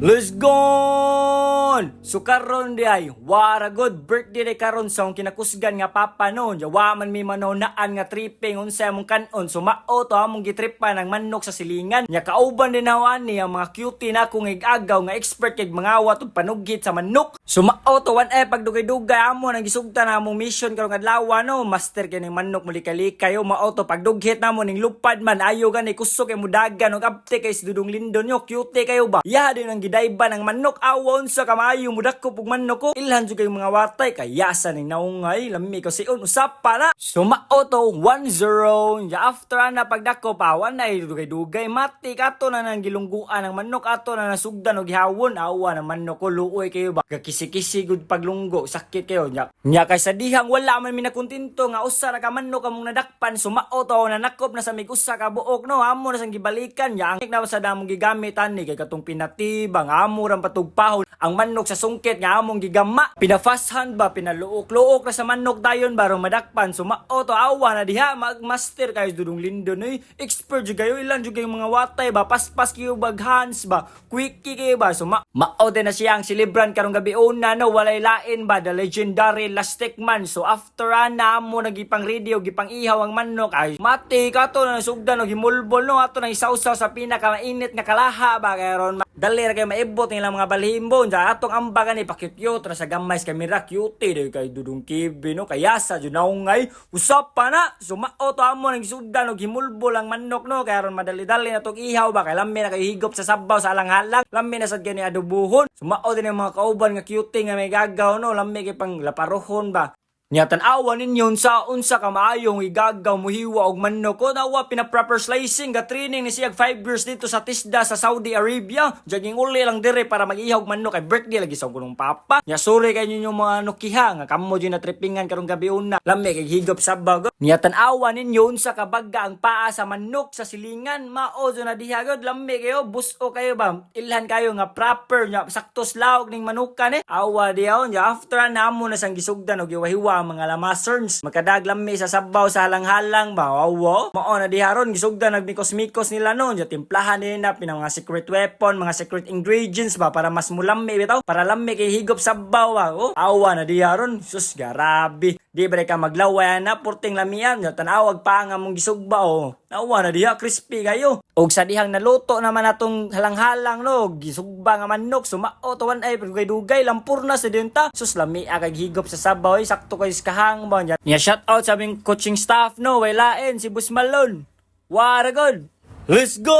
Let's go! So karon di ay, wara good birthday day karon sa akong kinakusgan nga papa noon. Yawa man mi manonaan nga tripping unsa among kanon. So mao to among gitripa ng manok sa silingan. Nya kauban din nawan ni ang mga cutie na akong igagaw nga expert kay mangawat ug panugit sa manok. So mao to one pagdugay-dugay amo nang gisugta na among mission karong adlaw no. Master kay ning manok mulika-lika yo mao to pagdughit namo ning lupad man ayo gani kusog kay mudagan ug apte kay si Dudong Lindon yo cutie kayo ba. Ya din ang gidayba ng manok awon sa kamayo mudakop ug manok ko ilhan jud kay mga watay kayasa ning naungay lami ko siun usap para sumao to 1-0 ya after na pagdakop awan na dugay-dugay mati kato na nang gilungguan ng manok ato na nasugdan og gihawon awa ng manok ko luoy kayo ba kakisi-kisi gud paglunggo sakit kayo nya kay sa dihang wala man mi nakuntinto nga usa ra ka manok among nadakpan sumao to na nakop na sa mig usa ka buok no amo na sang gibalikan ya ang na sa damong gigamit ani kay katong pinatiba nga amo rang patugpahon ang manok sa sungkit nga among gigama pinafast hand ba pinaluok-luok na sa manok dayon barong madakpan sumao to awa na diha magmaster kayo Dudong Lindon expert jud kayo ilan jud kayong mga watay ba paspas kayo baghans ba quickie kayo ba mao din na siya ang silibran karong gabi una no walay lain ba the legendary Lastic Man so after na mo nagipang radio gipang ihaw ang manok ay mati kato na sugdan og himulbol no ato nang isawsaw sa pinakamainit nga kalaha ba karon dali ra kay maibot nilang mga balhimbo ja atong ambagan ni pakyut ra sa gamay sa kamera cute day kay Dudong Kibi no kayasa jud naungay usap pa na sumao to amo nang sugdan og himulbol ang manok no kay aron madali-dali na tong ihaw ba kay lami na kay higop sa sabaw sa alang-halang lami na sad gani adobuhon sumao din ang mga kauban nga cute nga may gagaw no lami kay pang laparohon ba nya tan-awa ninyo unsa ka maayong igagaw muhiwa og manok ko nawa pina-proper slicing ga training ni siya 5 years dito sa Tisda sa Saudi Arabia jaging uli lang dire para mag-ihaw og manok kay birthday lagi sa kunong papa nya sorry kay ninyo mga nukiha nga kamo din na trippingan karong gabi una lami kay higop sabag nya tan-awa ninyo unsa ka bagga ang paa sa manok sa silingan mao na diha gud lami kayo buso kayo ba ilhan kayo nga proper nya saktos laog ning manukan awa diaw nya after namo na sang gisugdan og hiwa mga lamaserns makadaglam mi sa sabaw sa halang-halang ba wow mao na diharon gisugdan nagmikos-mikos nila noon ya timplahan nila pinang mga secret weapon mga secret ingredients ba para mas mulami bitaw para lami kay higop sabaw ba awa na diharon sus garabi di ba ka maglaway na porting lamian ya tanawag pa nga mong gisugba awa na diha crispy kayo og sa dihang naluto naman atong halang-halang no gisugba nga manok sumao to one ay dugay lampur na sa dinta sus lami kay higop sa sabaw sakto kay kahang ba niya shout out sa aming coaching staff no walain si Boss Malone wara good let's go